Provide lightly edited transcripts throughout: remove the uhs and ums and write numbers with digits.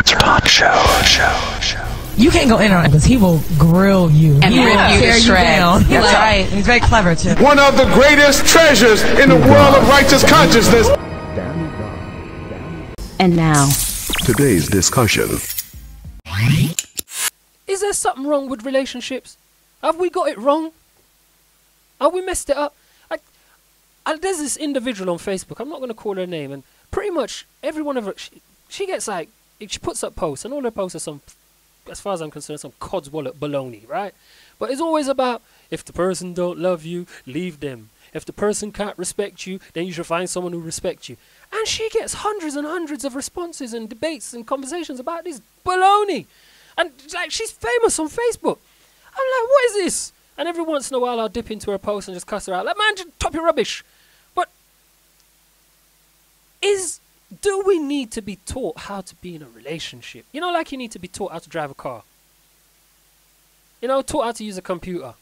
talk show. You can't go in on it because he will grill you. And he will tear you down. That's right. He's very clever too. One of the greatest treasures in the world of righteous consciousness. And now, Today's discussion. Is there something wrong with relationships? Have we got it wrong? Have we messed it up? There's this individual on Facebook, I'm not going to call her name, and pretty much every one of her, she gets like, she puts up posts, and all her posts are some, as far as I'm concerned, some codswallop baloney, right? But it's always about, if the person don't love you, leave them. If the person can't respect you, then you should find someone who respects you. And she gets hundreds and hundreds of responses and debates and conversations about this baloney. And like, she's famous on Facebook. I'm like, what is this? And every once in a while I'll dip into her post and just cuss her out. Like, man, just top your rubbish. But do we need to be taught how to be in a relationship? You know, like you need to be taught how to drive a car. You know, taught how to use a computer.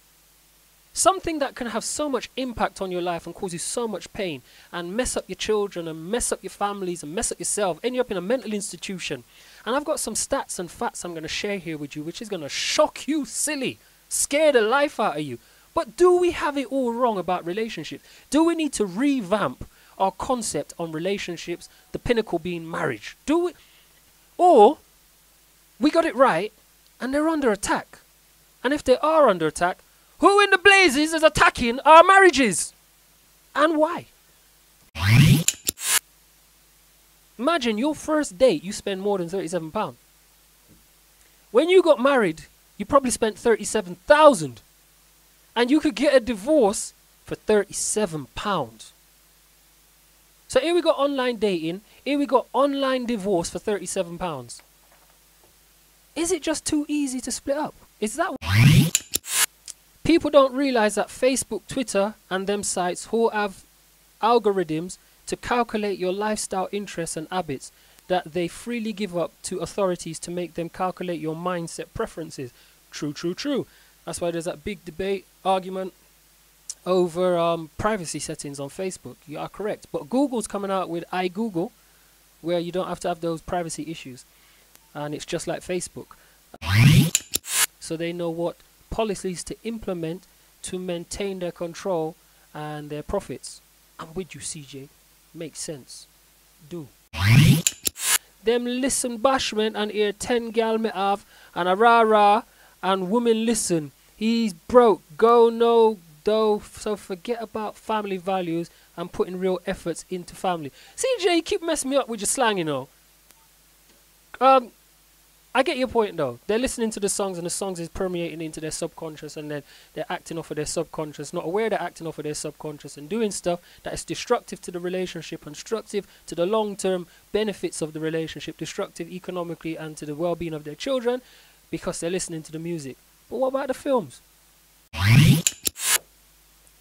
Something that can have so much impact on your life and cause you so much pain and mess up your children and mess up your families and mess up yourself, end you up in a mental institution. And I've got some stats and facts I'm going to share here with you, which is going to shock you silly, scare the life out of you. But do we have it all wrong about relationships? Do we need to revamp our concept on relationships, the pinnacle being marriage? Do we? Or we got it right and they're under attack. And if they are under attack, who in the blazes is attacking our marriages? And why? Imagine your first date, you spend more than £37. When you got married, you probably spent £37,000. And you could get a divorce for £37. So here we got online dating, here we got online divorce for £37. Is it just too easy to split up? Is that people don't realize that Facebook, Twitter and them sites all have algorithms to calculate your lifestyle interests and habits that they freely give up to authorities to make them calculate your mindset preferences. True, true, true. That's why there's that big debate, argument over privacy settings on Facebook. You are correct. But Google's coming out with iGoogle, where you don't have to have those privacy issues. And it's just like Facebook. So they know what policies to implement to maintain their control and their profits. I'm with you, CJ. Makes sense. Do. Them listen bashment and hear 10 gal me have and a rah-rah and women listen. He's broke. Go no dough. So forget about family values and putting real efforts into family. CJ, you keep messing me up with your slang, you know. I get your point though. They're listening to the songs and the songs is permeating into their subconscious and then they're acting off of their subconscious, not aware they're acting off of their subconscious and doing stuff that is destructive to the relationship, destructive to the long-term benefits of the relationship, destructive economically and to the well-being of their children because they're listening to the music. But what about the films?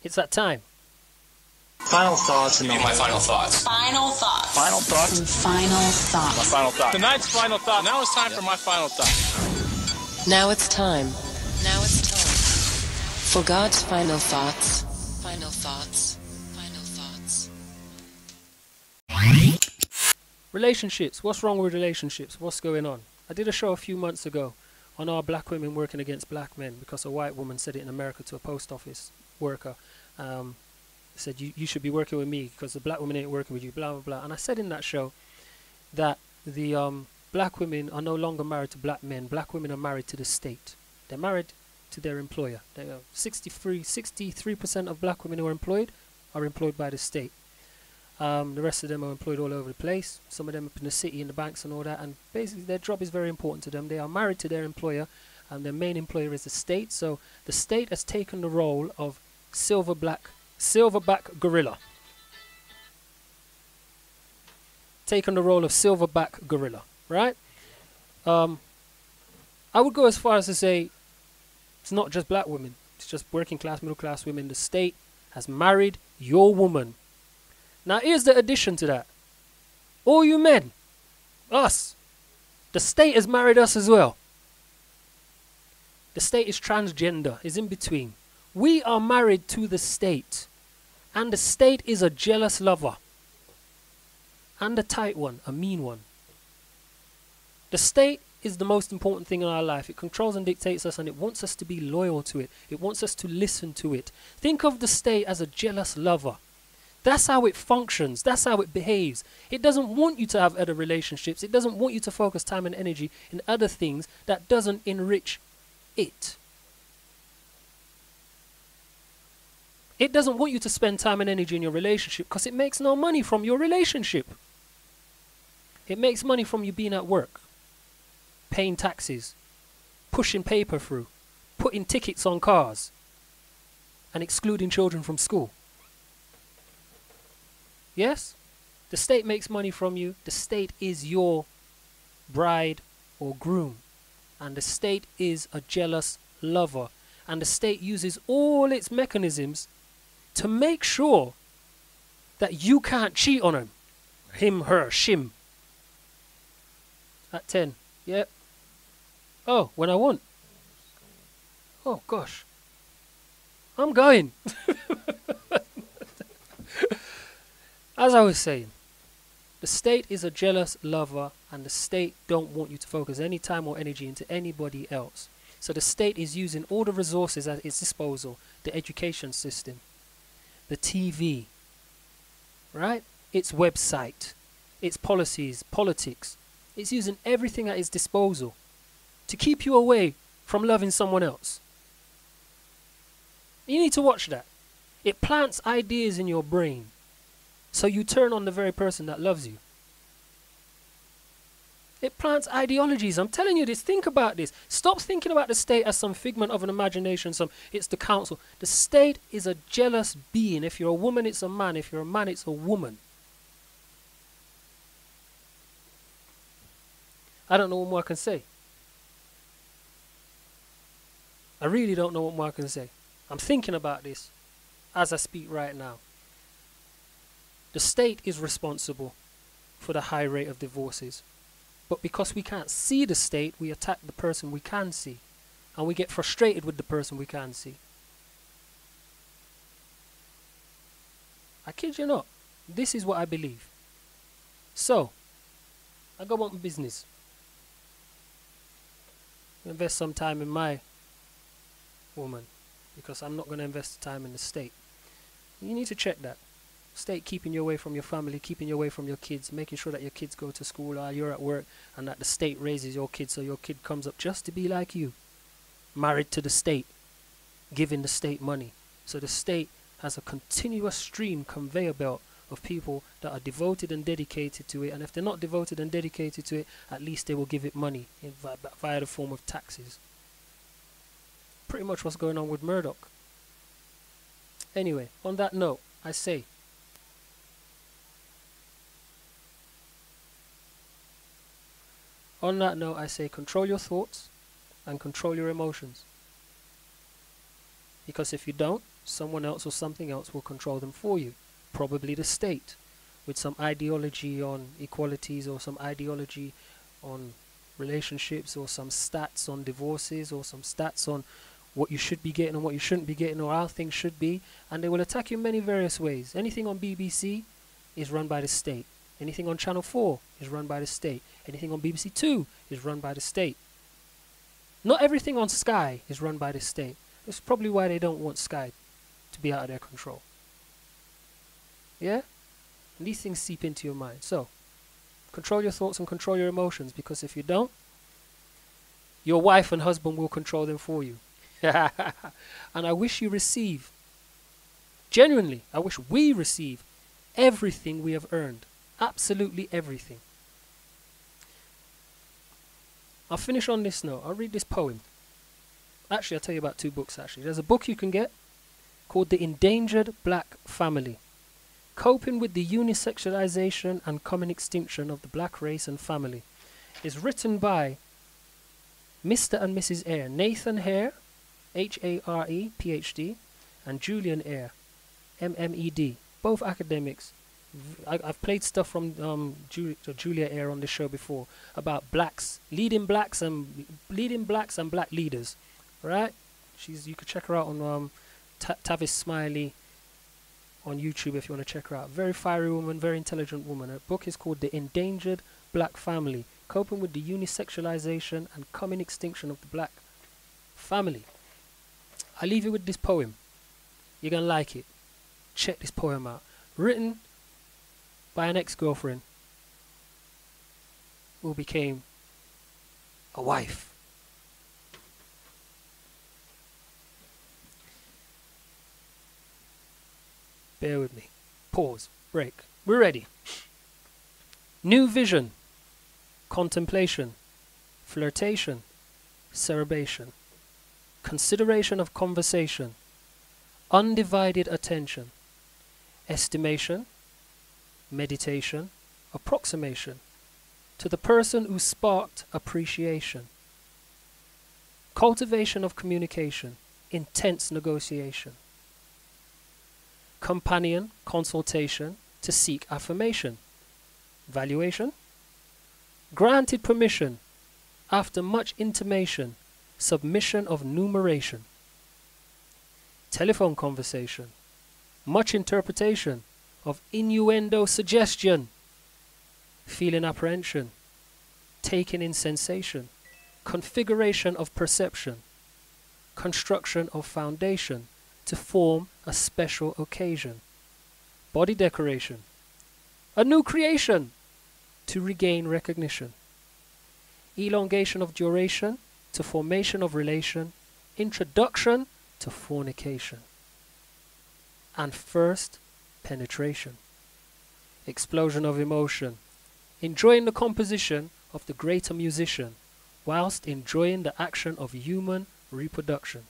It's that time. Final thoughts and my final thoughts. final thoughts. Final thoughts. Final thoughts. My final thought. Tonight's final thought. Now it's time for my final thought. Now it's time. Now it's time for God's final thoughts. Final thoughts. Final thoughts. Relationships. What's wrong with relationships? What's going on? I did a show a few months ago on our black women working against black men because a white woman said it in America to a post office worker. Said you should be working with me because the black women ain't working with you, blah blah blah. And I said in that show that the black women are no longer married to black men. Black women are married to the state. They're married to their employer. 63% of black women who are employed by the state. The rest of them are employed all over the place. Some of them up in the city, in the banks and all that. And basically their job is very important to them. They are married to their employer and their main employer is the state. So the state has taken the role of silverback gorilla. Taken the role of silverback gorilla, right? I would go as far as to say it's not just black women. It's just working class, middle class women. The state has married your woman. Now here's the addition to that. All you men, us, the state has married us as well. The state is transgender, is in between. We are married to the state. And the state is a jealous lover. And a tight one, a mean one. The state is the most important thing in our life. It controls and dictates us, and it wants us to be loyal to it. It wants us to listen to it. Think of the state as a jealous lover. That's how it functions. That's how it behaves. It doesn't want you to have other relationships. It doesn't want you to focus time and energy in other things that doesn't enrich it. It doesn't want you to spend time and energy in your relationship because it makes no money from your relationship. It makes money from you being at work, paying taxes, pushing paper through, putting tickets on cars, and excluding children from school. Yes? The state makes money from you. The state is your bride or groom. And the state is a jealous lover. And the state uses all its mechanisms to make sure that you can't cheat on him, her, shim. At 10. Yep. Oh, when I want. Oh, gosh. I'm going. As I was saying, the state is a jealous lover, and the state don't want you to focus any time or energy into anybody else. So the state is using all the resources at its disposal, the education system, the TV, right? Its website, its policies, politics. It's using everything at its disposal to keep you away from loving someone else. You need to watch that. It plants ideas in your brain, so you turn on the very person that loves you. It plants ideologies. I'm telling you this. Think about this. Stop thinking about the state as some figment of an imagination. It's the council. The state is a jealous being. If you're a woman, it's a man. If you're a man, it's a woman. I don't know what more I can say. I really don't know what more I can say. I'm thinking about this as I speak right now. The state is responsible for the high rate of divorces. But because we can't see the state, we attack the person we can see. And we get frustrated with the person we can see. I kid you not. This is what I believe. So, I go about my business. Invest some time in my woman, because I'm not going to invest time in the state. You need to check that. State keeping you away from your family, keeping you away from your kids, making sure that your kids go to school while you're at work, and that the state raises your kid so your kid comes up just to be like you, married to the state, giving the state money. So the state has a continuous stream, conveyor belt of people that are devoted and dedicated to it, and if they're not devoted and dedicated to it, at least they will give it money via the form of taxes. Pretty much what's going on with Murdoch. Anyway, on that note, I say, control your thoughts and control your emotions. Because if you don't, someone else or something else will control them for you. Probably the state, with some ideology on equalities, or some ideology on relationships, or some stats on divorces, or some stats on what you should be getting and what you shouldn't be getting, or how things should be. And they will attack you in many various ways. Anything on BBC is run by the state. Anything on Channel 4 is run by the state. Anything on BBC 2 is run by the state. Not everything on Sky is run by the state. That's probably why they don't want Sky to be out of their control. Yeah? And these things seep into your mind. So, control your thoughts and control your emotions, because if you don't, your wife and husband will control them for you. And I wish you receive, genuinely, I wish we receive everything we have earned. Absolutely everything. I'll finish on this note. I'll read this poem. Actually, I'll tell you about two books, actually. There's a book you can get called The Endangered Black Family: Coping with the Unisexualization and Coming Extinction of the Black Race and Family. It's written by Mr. and Mrs. Eyre, Nathan Hare, H-A-R-E, Ph.D., and Julian Eyre, M-M-E-D, both academics. I've played stuff from Julia Eyre on this show before about blacks, leading blacks and black leaders, right? You could check her out on Tavis Smiley on YouTube if you want to check her out. Very fiery woman, very intelligent woman. Her book is called The Endangered Black Family: coping with the unisexualization and coming extinction of the black family. I leave you with this poem. You're going to like it. Check this poem out. Written by an ex-girlfriend who became a wife. Bear with me. Pause. Break. We're ready. New vision. Contemplation. Flirtation. Cerebration. Consideration of conversation. Undivided attention. Estimation. Meditation. Approximation. To the person who sparked appreciation. Cultivation of communication. Intense negotiation. Companion, consultation, to seek affirmation. Valuation. Granted permission, after much intimation, submission of numeration. Telephone conversation. Much interpretation of innuendo suggestion. Feeling apprehension. Taking in sensation. Configuration of perception. Construction of foundation to form a special occasion. Body decoration. A new creation to regain recognition. Elongation of duration to formation of relation. Introduction to fornication. And first, penetration. Explosion of emotion. Enjoying the composition of the greater musician whilst enjoying the action of human reproduction.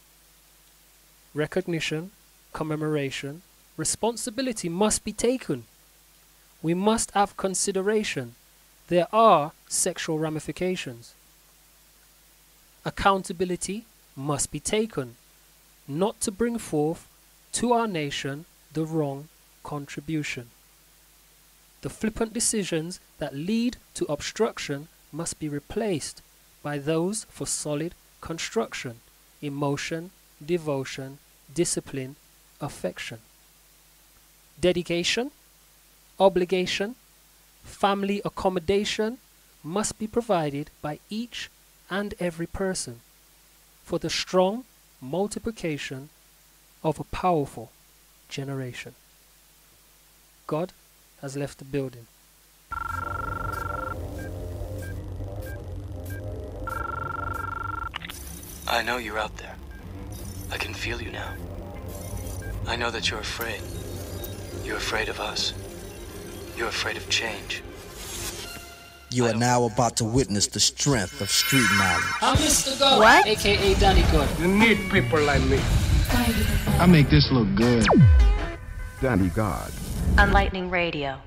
Recognition, commemoration, responsibility must be taken. We must have consideration. There are sexual ramifications. Accountability must be taken, not to bring forth to our nation the wrong contribution. The flippant decisions that lead to obstruction must be replaced by those for solid construction, emotion, devotion, discipline, affection. Dedication, obligation, family accommodation must be provided by each and every person for the strong multiplication of a powerful generation. God has left the building. I know you're out there. I can feel you now. I know that you're afraid. You're afraid of us. You're afraid of change. You are now about to witness the strength of street knowledge. I'm Mr. God, aka Danny God. You need people like me. I make this look good. Danny God. On Lightning Radio.